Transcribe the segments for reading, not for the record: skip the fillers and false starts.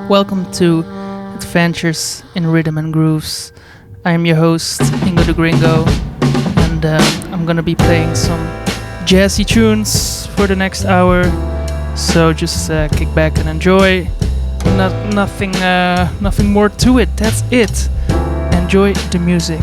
Welcome to Adventures in Rhythm and Grooves. I'm your host, Ingo the Gringo, and I'm gonna be playing some jazzy tunes for the next hour. So just kick back and enjoy. Nothing more to it. That's it. Enjoy the music.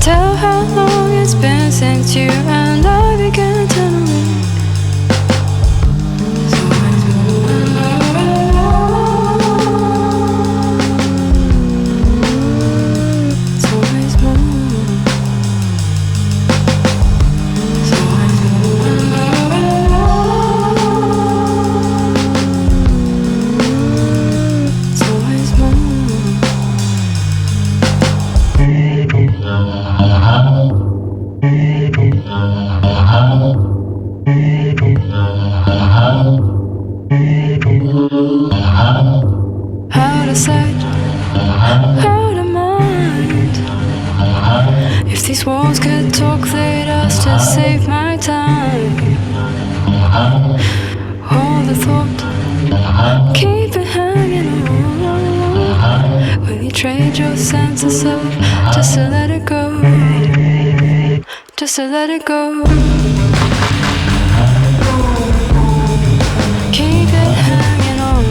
tell how long it's been since you and I began to meet. Out of sight, out of mind. If these walls could talk, they'd ask to save my time. Hold the thought, keep it hanging on. Will you trade your sense of self just to let it go? Just to let it go. Keep it hanging on.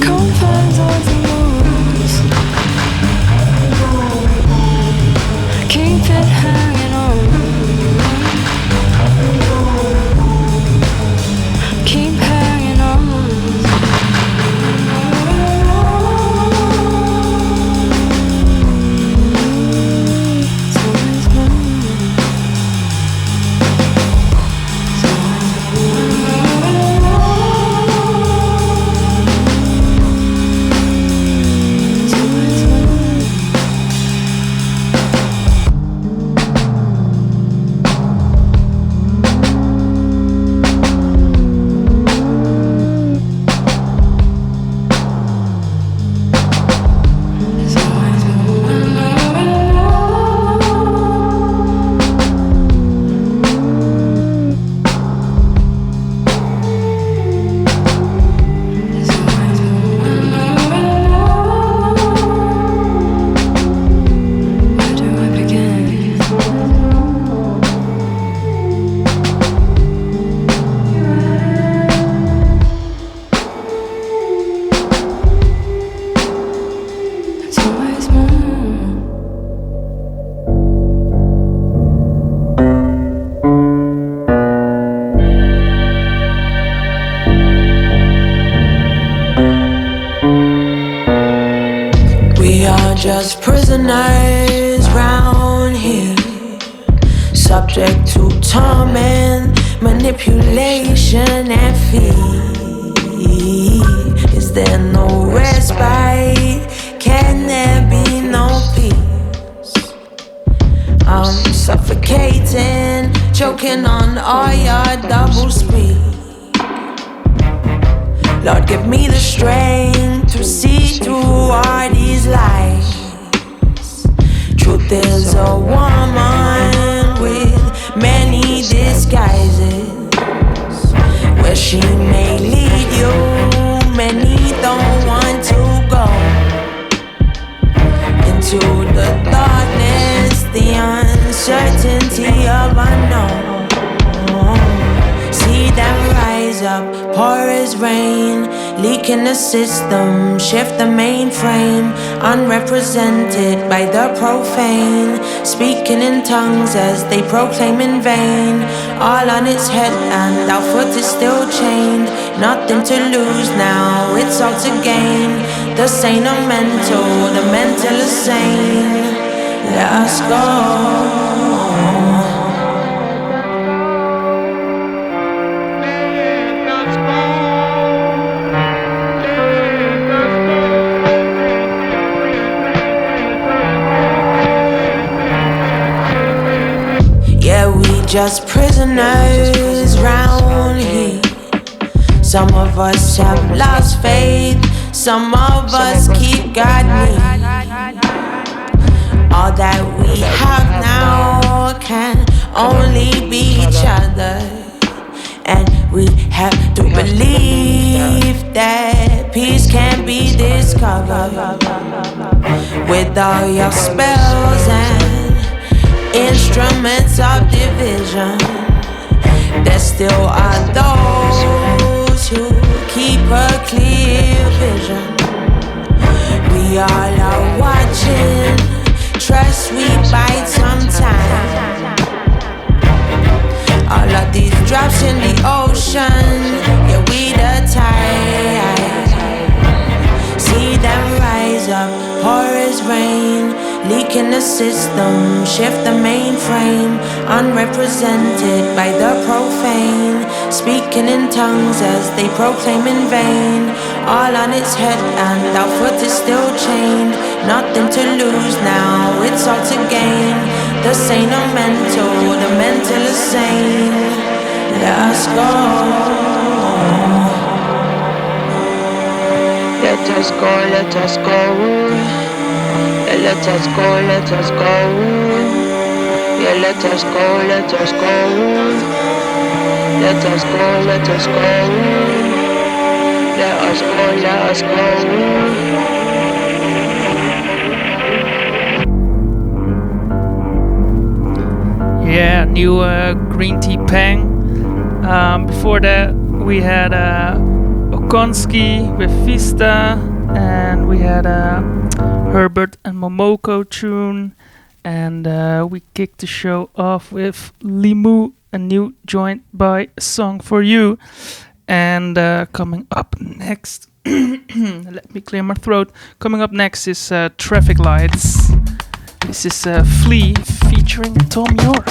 Confines of the walls. Keep it hanging on. Keep hanging on. It's always more. Just prisoners round here, subject to torment, manipulation and fear. Is there no respite? Can there be no peace? I'm suffocating, choking on all your double speed. Lord, give me the strength to see through all these lies. Truth is a woman with many disguises, where she may lead you, many don't want to go into the darkness, the uncertainty of unknown. See them rise up, pour as rain, leaking the system, shift the mainframe, unrepresented by the profane, speaking in tongues as they proclaim in vain. All on its head and our foot is still chained. Nothing to lose now, it's all to gain. The sane are mental, the mental is sane. Let us go. Just prisoners round here. Some of us have lost faith, some of us keep God near. All that we have now can only be each other, and we have to believe that peace can be discovered with all your spells and instruments of division. There still are those who keep a clear vision. We all are watching. Trust we bite sometime. All of these drops in the ocean, yeah, we the tide. See them rise up, pour as rain, leaking the system, shift the mainframe. Unrepresented by the profane, speaking in tongues as they proclaim in vain. All on its head and our foot is still chained. Nothing to lose now, it's all to gain. The sane are mental, the mental is sane. Let us go. Let us go, let us go. Let us go, let us go. Yeah, let us go, let us go. Let us go, let us go. Let us go, let us go. Yeah, new green tea pang. Before that, we had Okonski with Vista, and we had Herbert and Momoko tune, and we kicked the show off with Limu, a new joint by A Song for You. And coming up next, let me clear my throat. Coming up next is Traffic Lights. This is Flea featuring Tom York.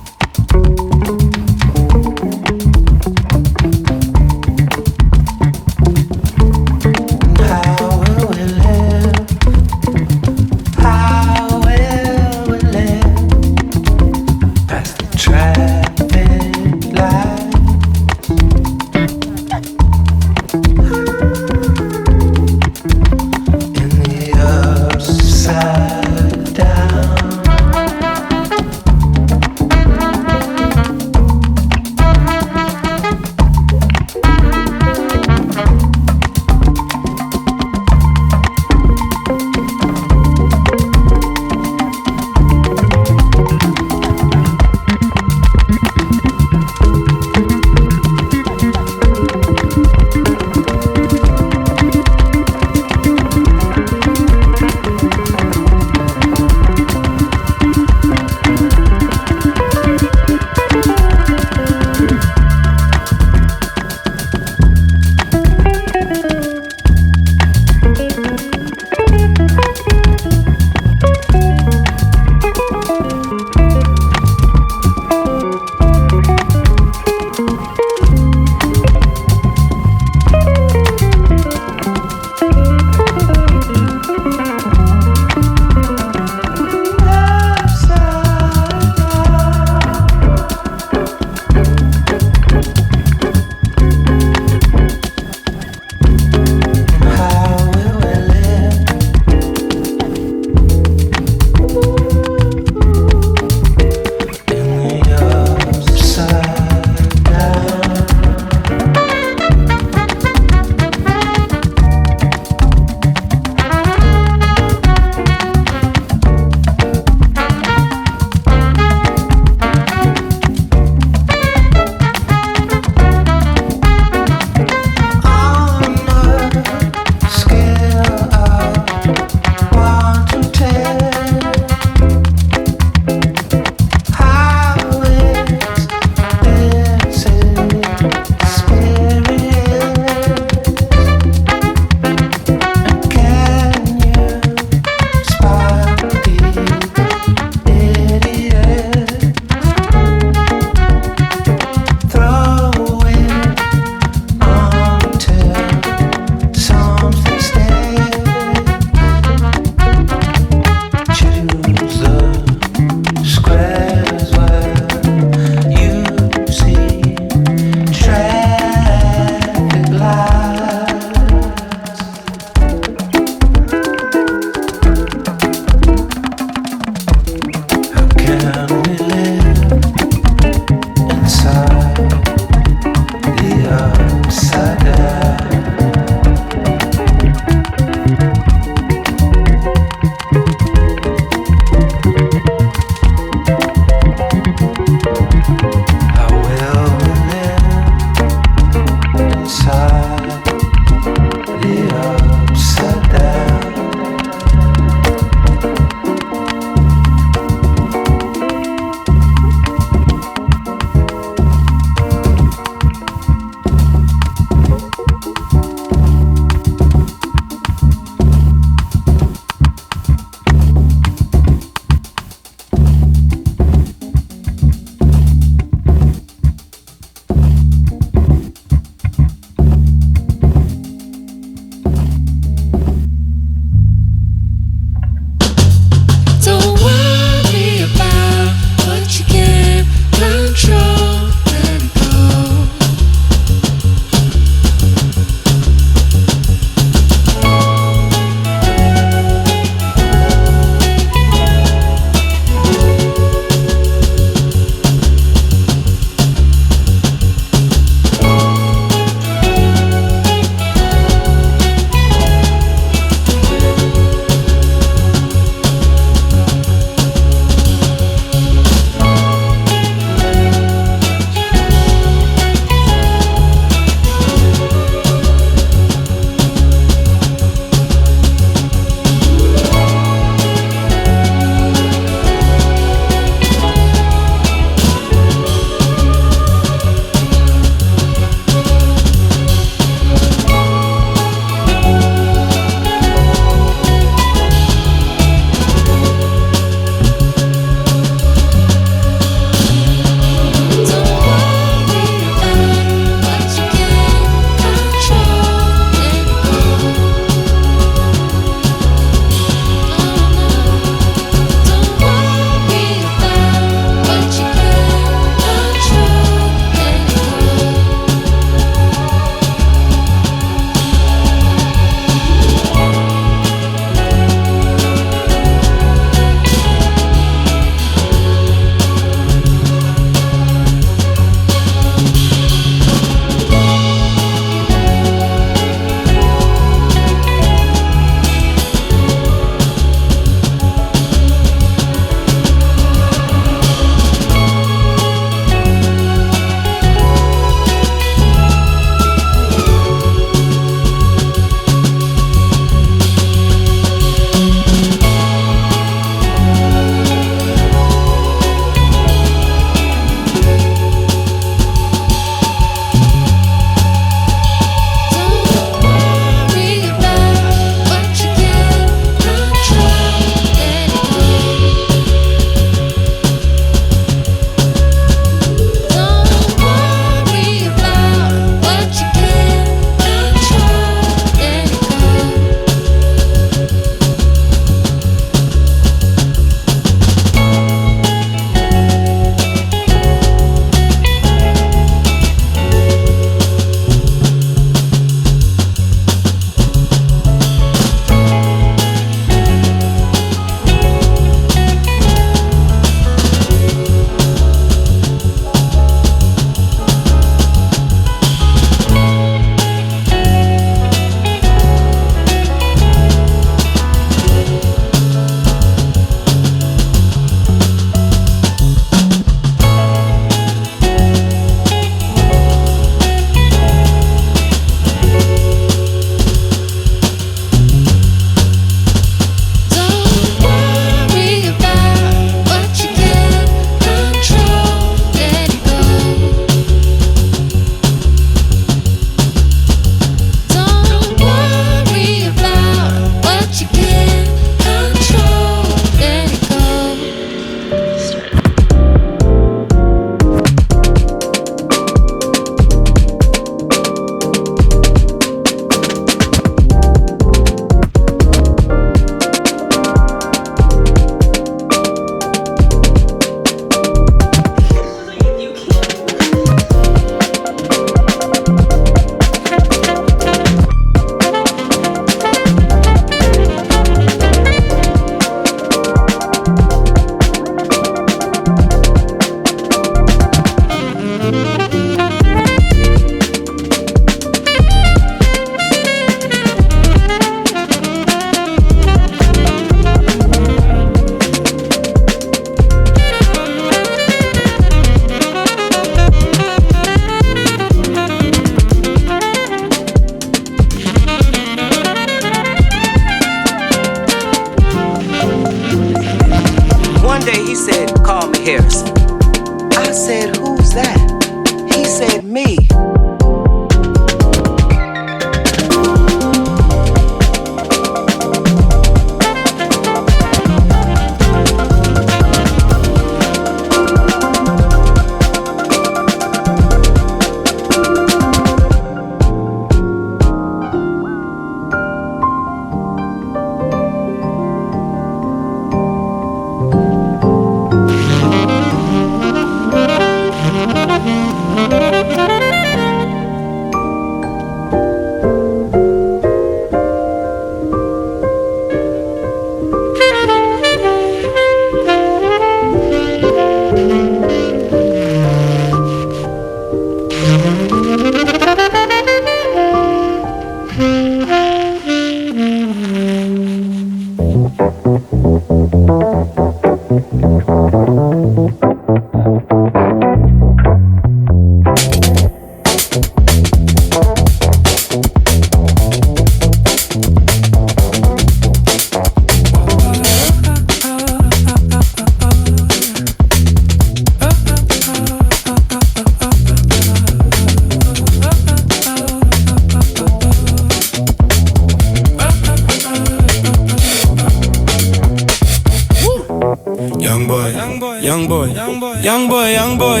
Young boy, young boy,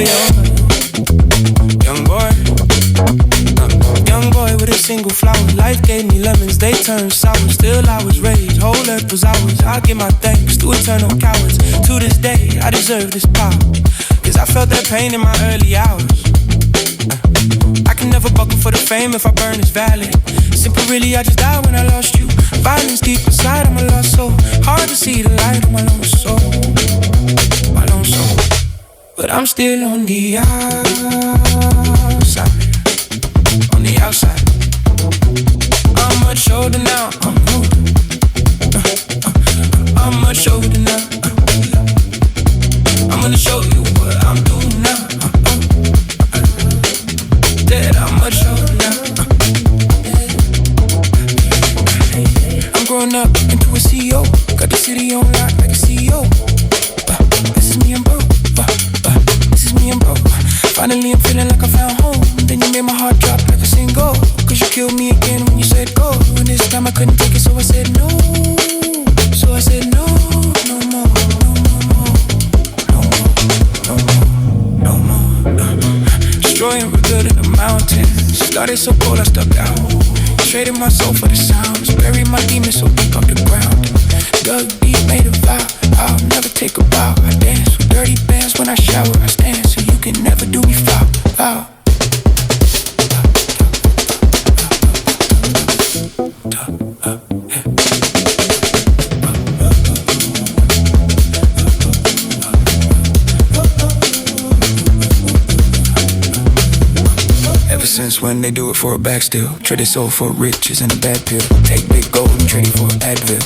young boy. Young boy with a single flower. Life gave me lemons, they turned sour. Still I was raised, whole earth was ours. I give my thanks to eternal cowards. To this day, I deserve this power, cause I felt that pain in my early hours. I can never buckle for the fame if I burn it's valid. Simple really, I just died when I lost you. Violence deep inside of my lost soul. Hard to see the light of my lone soul. My lone soul. But I'm still on the outside. On the outside. I'm much older now. I'm much older now. I'm gonna show you what I'm doing now. That I'm much older now. I'm growing up into a CEO. Got the city on lock like a CEO. This is me and bro. This is me and bro. Finally I'm feeling like I found home. Then you made my heart drop like a single. Cause you killed me again when you said go. And this time I couldn't take it, so I said no. So I said no, no more, no more, no more, no more, no more. Destroying real good in the mountains. Started so cold I stuck out. Traded my soul for the sounds. Buried my demons so deep up the ground. Dug deep, made a vow. I'll never take a bow. I dance with dirty bands when I shower. I stand so you can never do me foul. Foul. Ever since when they do it for a bag still. Trade their soul for riches and a bad pill. Take big gold and trade it for Advil.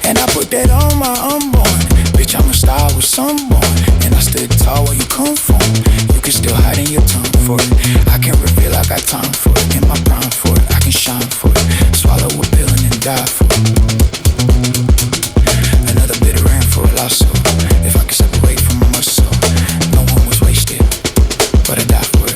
And I put that on my unborn. Bitch, I'm a star with sunborn. And I stood tall where you come from. You can still hide in your tongue for it. I can reveal I got time for it. In my prime for it, I can shine for it. Swallow a pill and then die for it. Another bit of rain for a lost soul. If I could separate from my muscle, no one was wasted, but I died for it.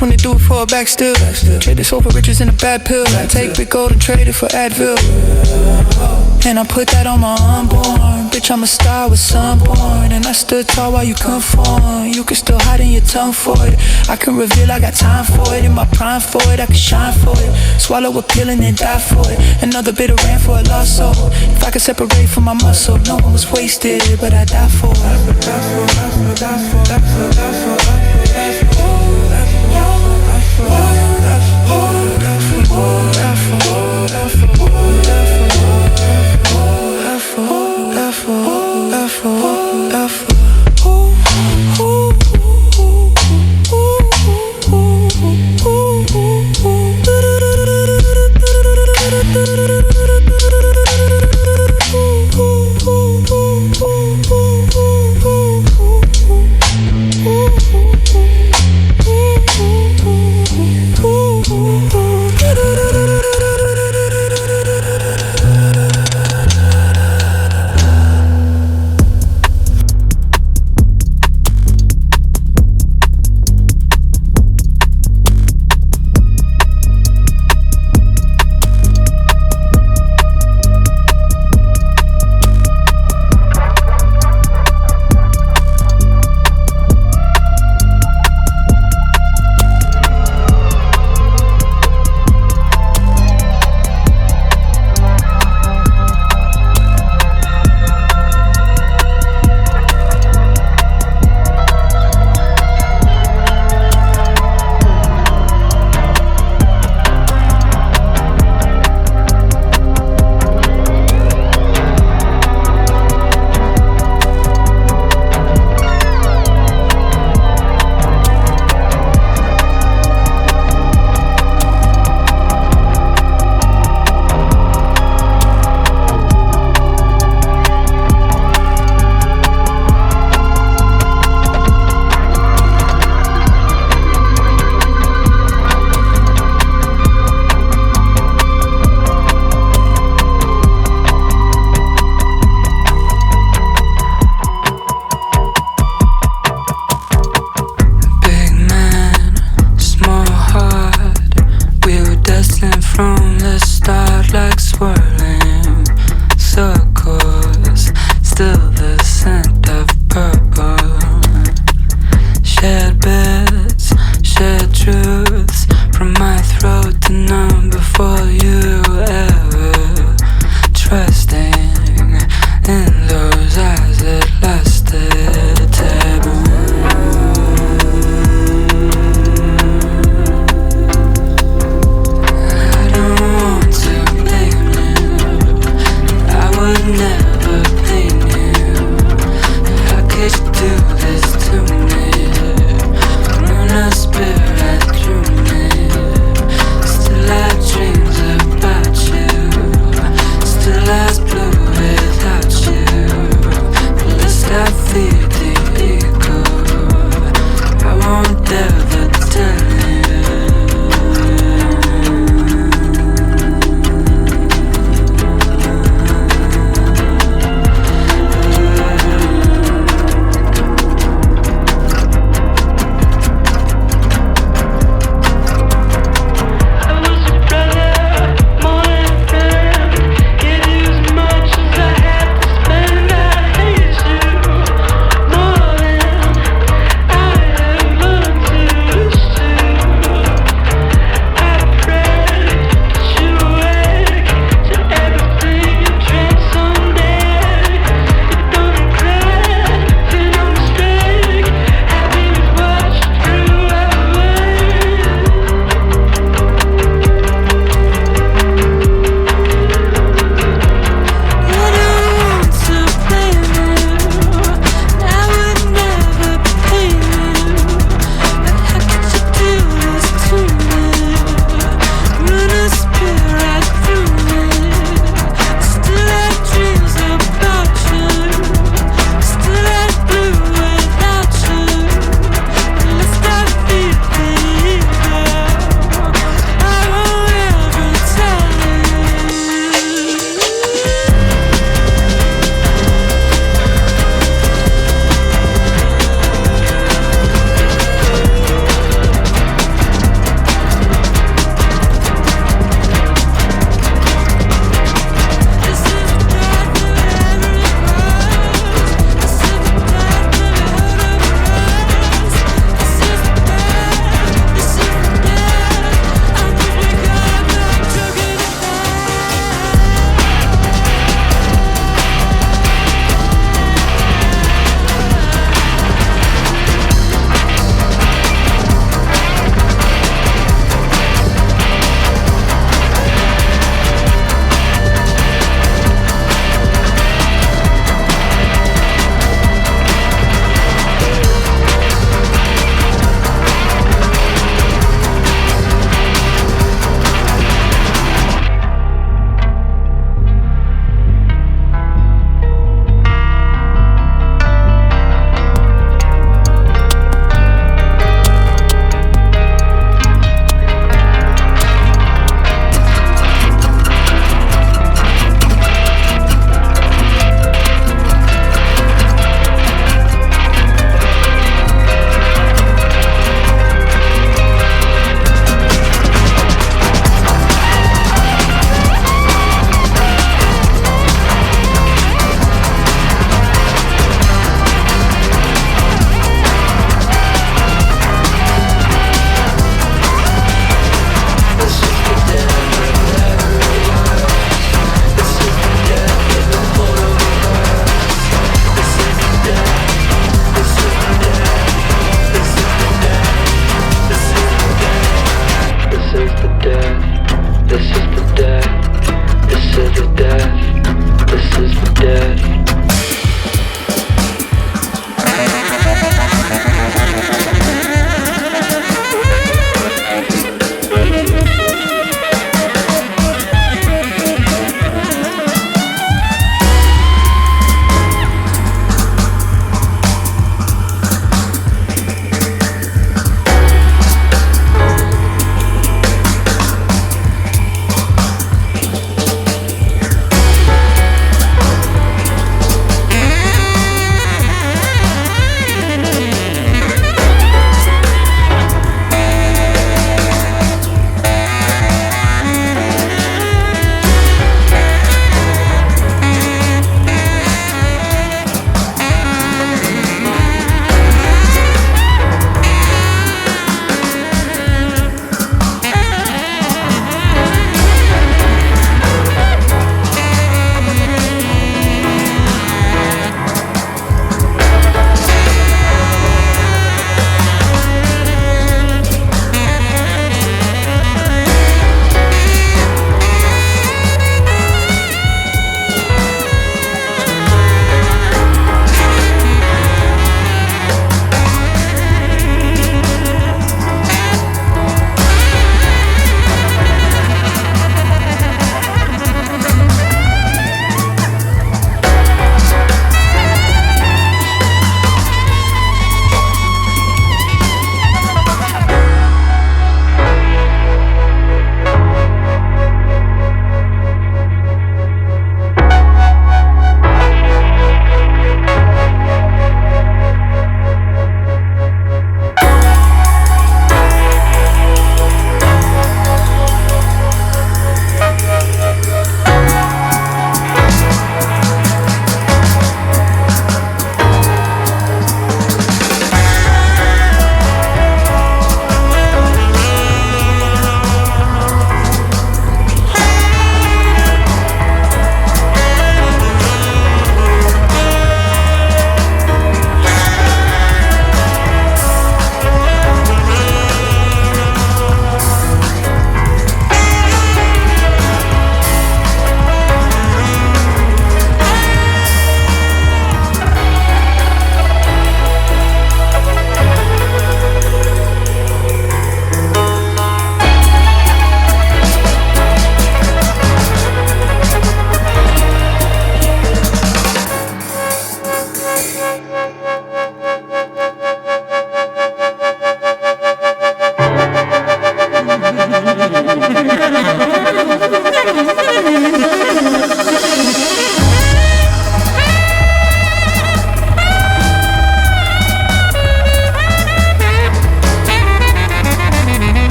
When they do it for a back still. Trade this soul for riches and a bad pill. Take big gold and trade it for Advil. And I put that on my unborn. Bitch, I'm a star with sunborn. And I stood tall while you conform. You can still hide in your tongue for it. I can reveal I got time for it. In my prime for it, I can shine for it. Swallow a pill and then die for it. Another bit of rain for a lost soul. If I could separate from my muscle, no one was wasted, but I died for it.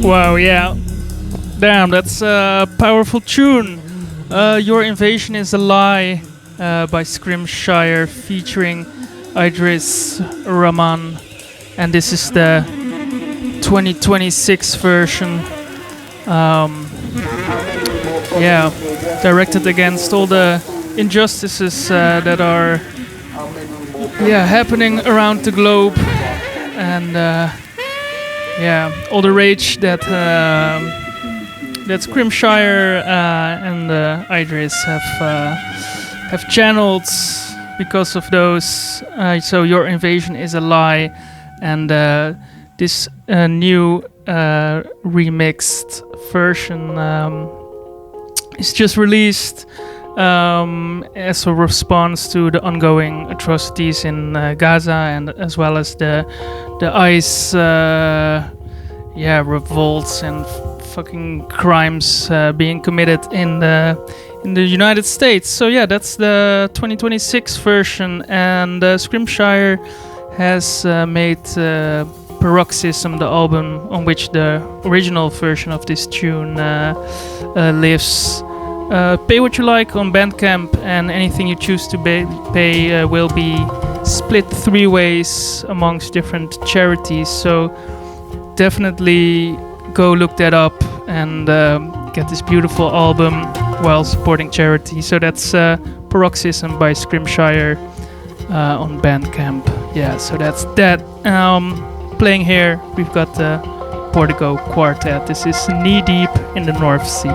Wow, yeah. Damn, that's a powerful tune. Your Invasion is a Lie by Scrimshire featuring Idris Rahman. And this is the 2026 version. Yeah, directed against all the injustices that are happening around the globe. And all the rage that Scrimshire and Idris have channeled because of those. So Your Invasion is a Lie, and this new remixed version is just released as a response to the ongoing atrocities in Gaza, and as well as the ICE revolts and fucking crimes being committed in the United States. So yeah, that's the 2026 version, and Scrimshire has made Paroxysm, the album on which the original version of this tune lives. Pay what you like on Bandcamp, and anything you choose to pay will be split 3 ways amongst different charities. So definitely go look that up and get this beautiful album while supporting charity. So that's Paroxysm by Scrimshire on Bandcamp. Yeah, so that's that. Playing here, we've got the Portico Quartet. This is Knee Deep in the North Sea.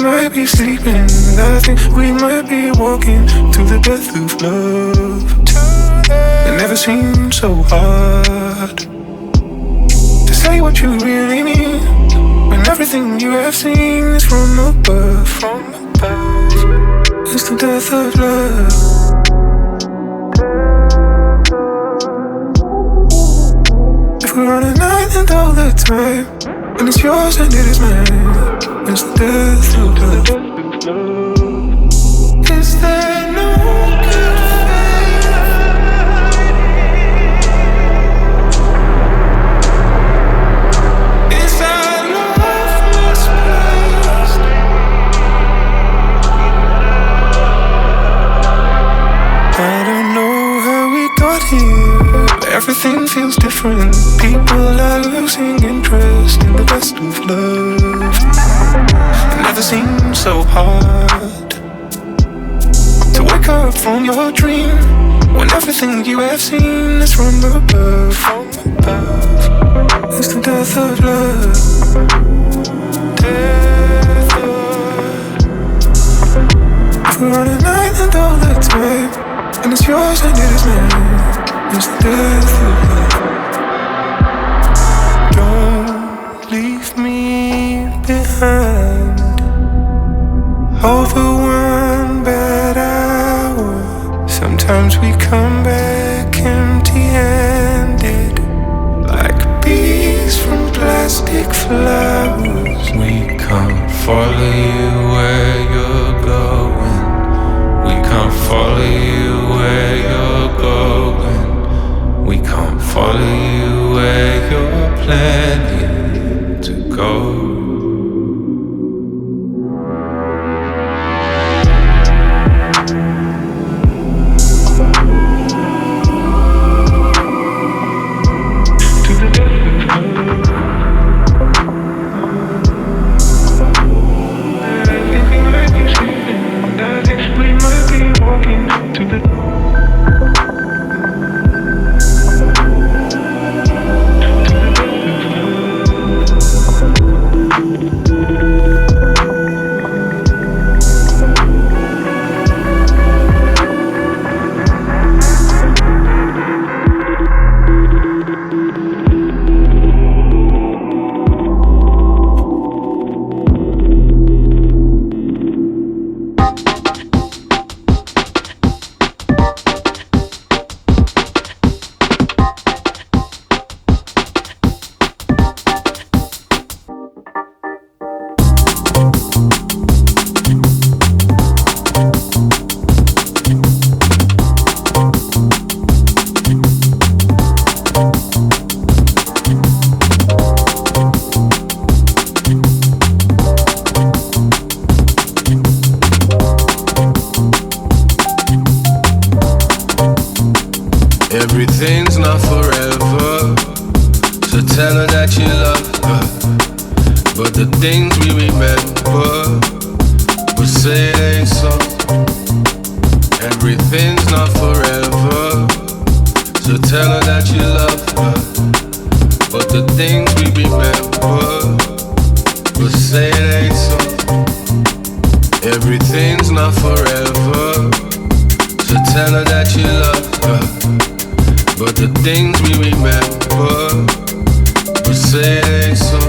might be sleeping. I think we might be walking to the death of love. It never seemed so hard to say what you really mean when everything you have seen is from above. From above, it's the death of love. If we're on an island all the time, and it's yours and it is mine, it's the death of love. Is there no good faith? Is our love misplaced? I don't know how we got here, but everything feels different. People are losing interest in the best of love. It never seemed so hard to wake up from your dream when everything you have seen is from above. From above, it's the death of love. Death of. If we're on an island all the time, and it's yours and it is mine, it's the death of love. Don't leave me behind. Over one bad hour, sometimes we come back empty-handed, like bees from plastic flowers. We can't follow you where you're going. We can't follow you where you're going. We can't follow you where you're planning to go. Everything's not forever, so tell her that you love her. But the things we remember, we'll say it ain't so. Everything's not forever, so tell her that you love her. But the things we remember, we'll say it ain't so. Everything's not forever, so tell her that you love her. But the things we remember, we'll say it ain't so.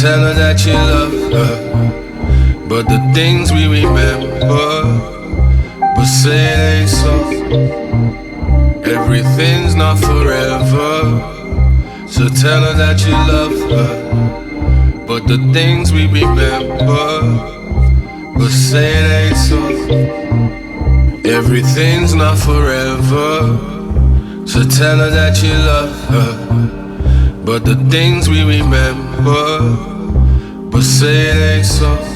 tell her that you love her. But the things we remember, but say it ain't so. Everything's not forever. So tell her that you love her. But the things we remember, but say it ain't so. Everything's not forever. So tell her that you love her. But the things we remember, but say it ain't so.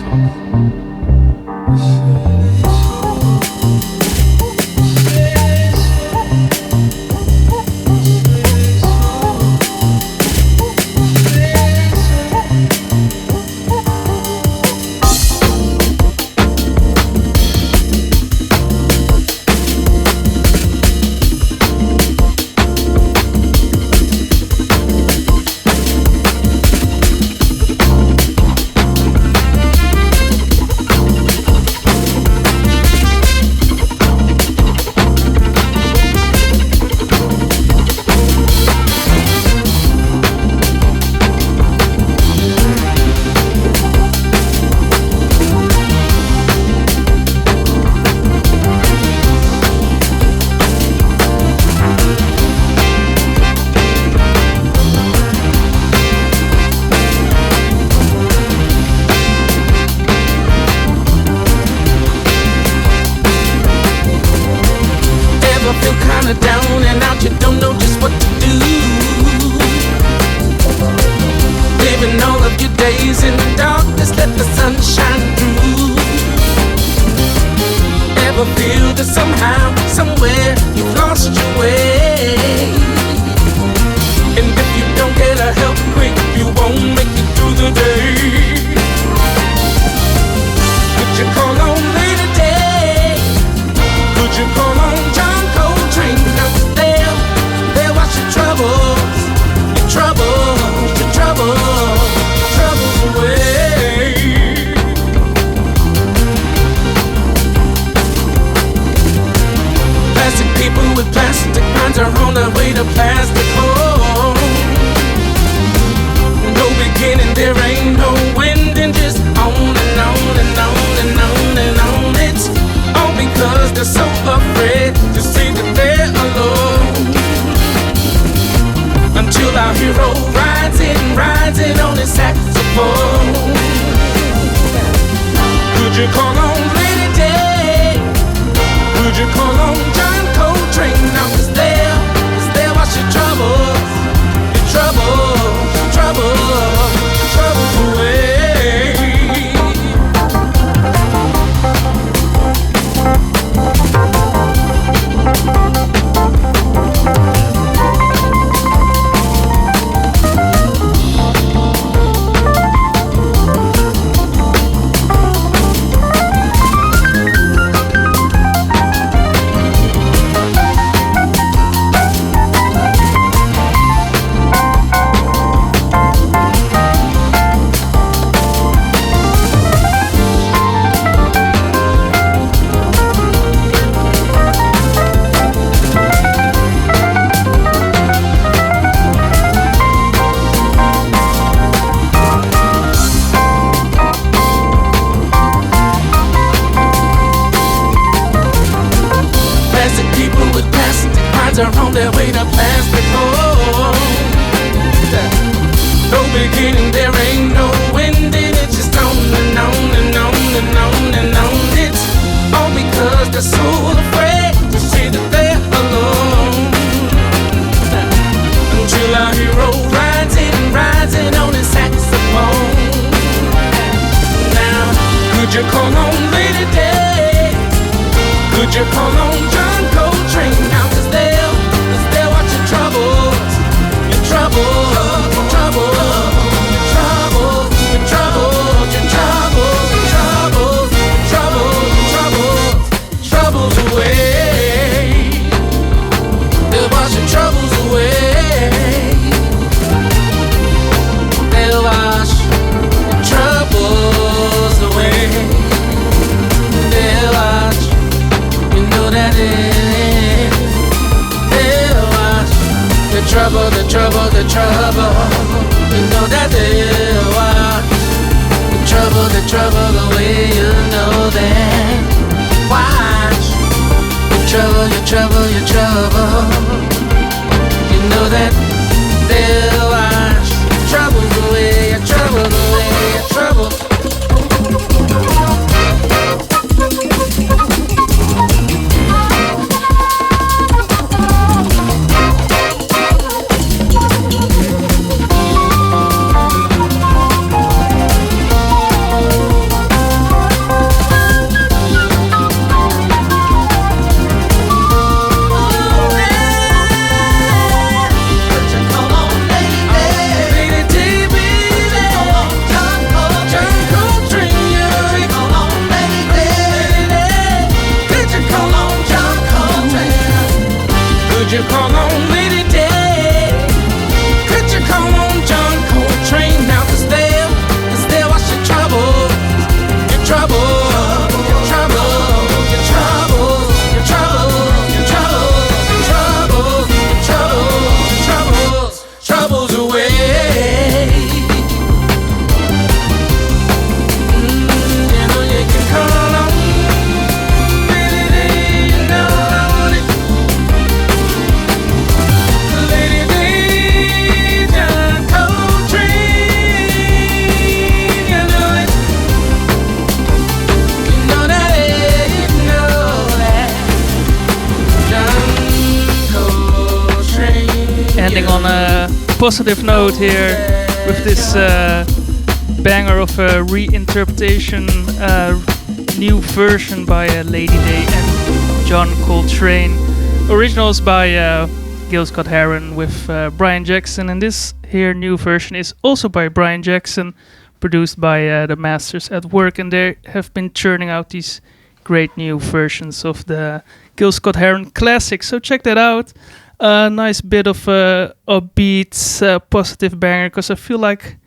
trouble, the trouble. You know that they are. trouble away, you know that. Watch your trouble, your trouble, your trouble. You know that they'll wash your troubles away, your troubles away, your trouble. You call on Lady Day. Could you call on John Coltrane now? Cause they'll wash your trouble, your trouble, your trouble, your trouble, your trouble, your trouble, your trouble, your troubles, troubles away. You know you can call on Lady Day, you know I want it. Ending on a positive note here with this banger of a reinterpretation, new version by Lady Day and John Coltrane. Originals by Gil Scott-Heron with Brian Jackson, and this here new version is also by Brian Jackson, produced by the Masters at Work, and they have been churning out these great new versions of the Gil Scott-Heron classic, so check that out. A nice bit of upbeat, positive banger, because I feel like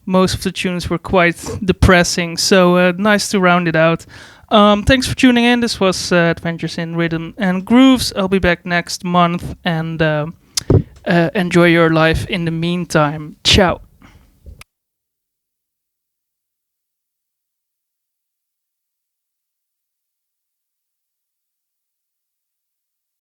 most of the tunes were quite depressing, so nice to round it out. Thanks for tuning in. This was Adventures in Rhythm and Grooves. I'll be back next month, and enjoy your life in the meantime. Ciao.